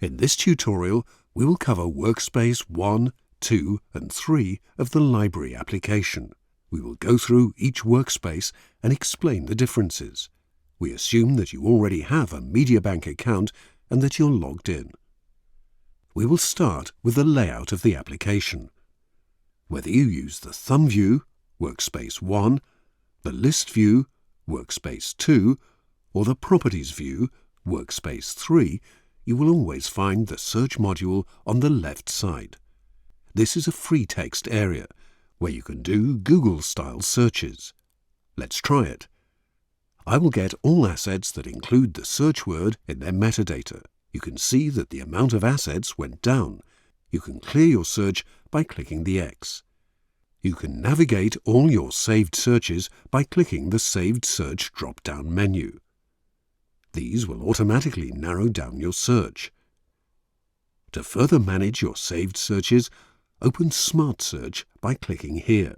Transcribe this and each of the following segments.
In this tutorial, we will cover Workspace 1, 2 and 3 of the library application. We will go through each workspace and explain the differences. We assume that you already have a Mediabank account and that you're logged in. We will start with the layout of the application. Whether you use the thumb view, Workspace 1, the list view, Workspace 2, or the properties view, Workspace 3, you will always find the search module on the left side. This is a free text area where you can do Google-style searches. Let's try it. I will get all assets that include the search word in their metadata. You can see that the amount of assets went down. You can clear your search by clicking the X. You can navigate all your saved searches by clicking the Saved Search drop-down menu. These will automatically narrow down your search. To further manage your saved searches, open Smart Search by clicking here.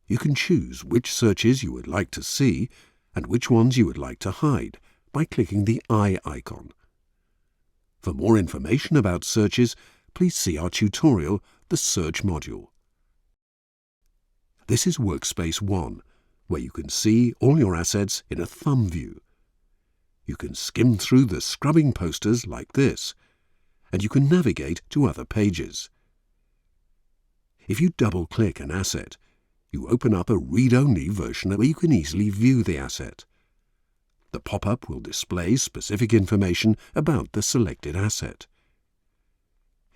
You can choose which searches you would like to see and which ones you would like to hide by clicking the eye icon. For more information about searches, please see our tutorial, The Search Module. This is Workspace 1, where you can see all your assets in a thumb view. You can skim through the scrubbing posters like this, and you can navigate to other pages. If you double-click an asset, you open up a read-only version where you can easily view the asset. The pop-up will display specific information about the selected asset.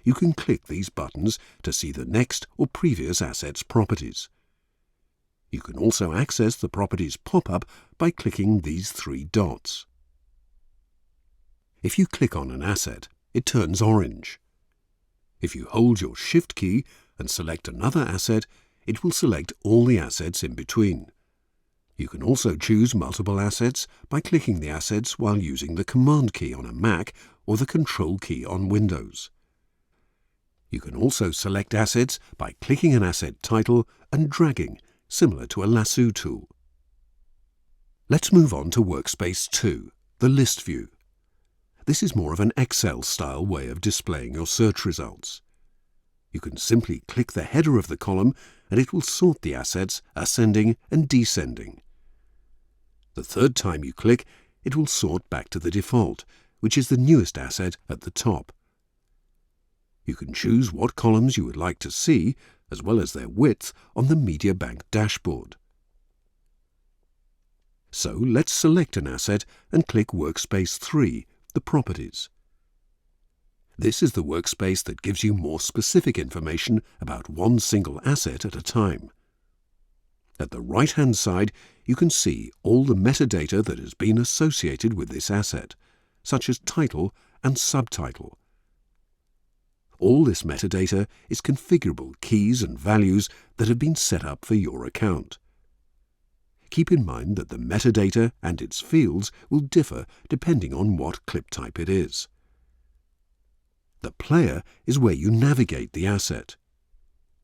You can click these buttons to see the next or previous asset's properties. You can also access the properties pop-up by clicking these three dots. If you click on an asset, it turns orange. If you hold your Shift key and select another asset, it will select all the assets in between. You can also choose multiple assets by clicking the assets while using the Command key on a Mac or the Control key on Windows. You can also select assets by clicking an asset title and dragging, similar to a lasso tool. Let's move on to Workspace 2, the list view. This is more of an Excel-style way of displaying your search results. You can simply click the header of the column and it will sort the assets ascending and descending. The third time you click, it will sort back to the default, which is the newest asset at the top. You can choose what columns you would like to see, as well as their width, on the Mediabank dashboard. So let's select an asset and click Workspace 3, the properties. This is the workspace that gives you more specific information about one single asset at a time. At the right-hand side, you can see all the metadata that has been associated with this asset, such as title and subtitle. All this metadata is configurable keys and values that have been set up for your account. Keep in mind that the metadata and its fields will differ depending on what clip type it is. The player is where you navigate the asset.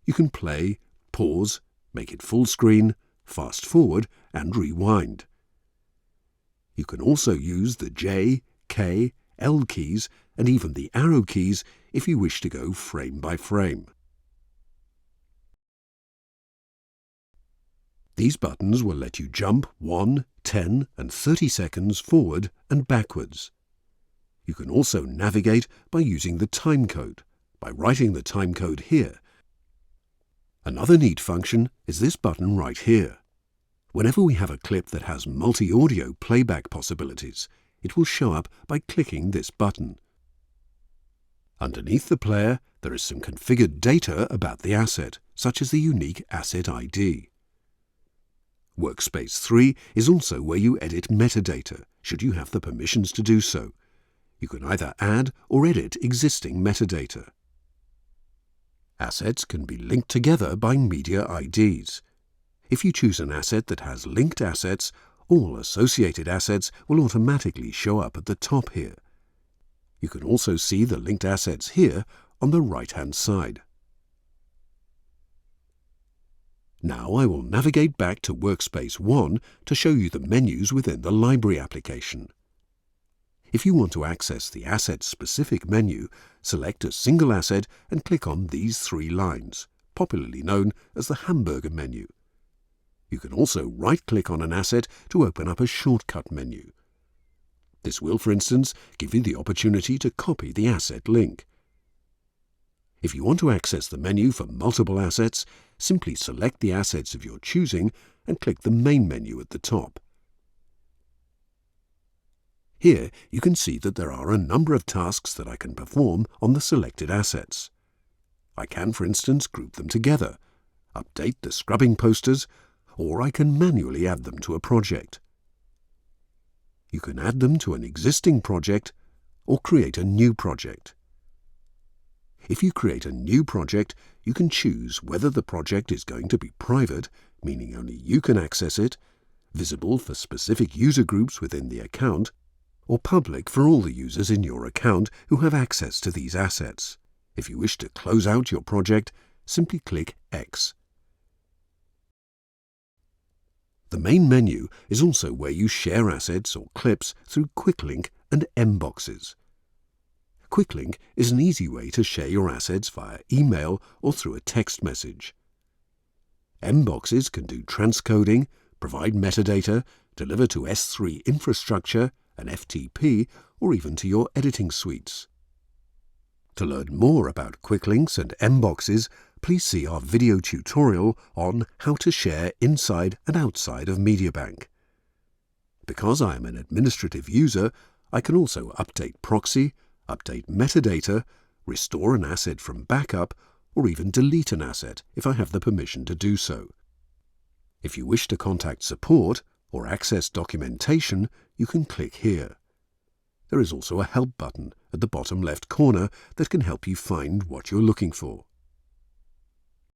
You can play, pause, make it full screen, fast forward and rewind. You can also use the J, K, L keys and even the arrow keys if you wish to go frame by frame. These buttons will let you jump 1, 10 and 30 seconds forward and backwards. You can also navigate by using the timecode, by writing the timecode here. Another neat function is this button right here. Whenever we have a clip that has multi-audio playback possibilities, it will show up by clicking this button. Underneath the player, there is some configured data about the asset, such as the unique asset ID. Workspace 3 is also where you edit metadata, should you have the permissions to do so. You can either add or edit existing metadata. Assets can be linked together by media IDs. If you choose an asset that has linked assets, all associated assets will automatically show up at the top here. You can also see the linked assets here on the right-hand side. Now I will navigate back to Workspace 1 to show you the menus within the library application. If you want to access the asset-specific menu, select a single asset and click on these three lines, popularly known as the hamburger menu. You can also right-click on an asset to open up a shortcut menu. This will, for instance, give you the opportunity to copy the asset link. If you want to access the menu for multiple assets, simply select the assets of your choosing and click the main menu at the top. Here you can see that there are a number of tasks that I can perform on the selected assets. I can, for instance, group them together, update the scrubbing posters, or I can manually add them to a project. You can add them to an existing project or create a new project. If you create a new project, you can choose whether the project is going to be private, meaning only you can access it, visible for specific user groups within the account, or public for all the users in your account who have access to these assets. If you wish to close out your project, simply click X. The main menu is also where you share assets or clips through Quick Link and mBoxes. Quick Link is an easy way to share your assets via email or through a text message. mBoxes can do transcoding, provide metadata, deliver to S3 infrastructure, an FTP, or even to your editing suites. To learn more about Quick Links and mBoxes, please see our video tutorial on how to share inside and outside of Mediabank. Because I am an administrative user, I can also update proxy, update metadata, restore an asset from backup, or even delete an asset if I have the permission to do so. If you wish to contact support or access documentation, you can click here. There is also a help button at the bottom left corner that can help you find what you're looking for.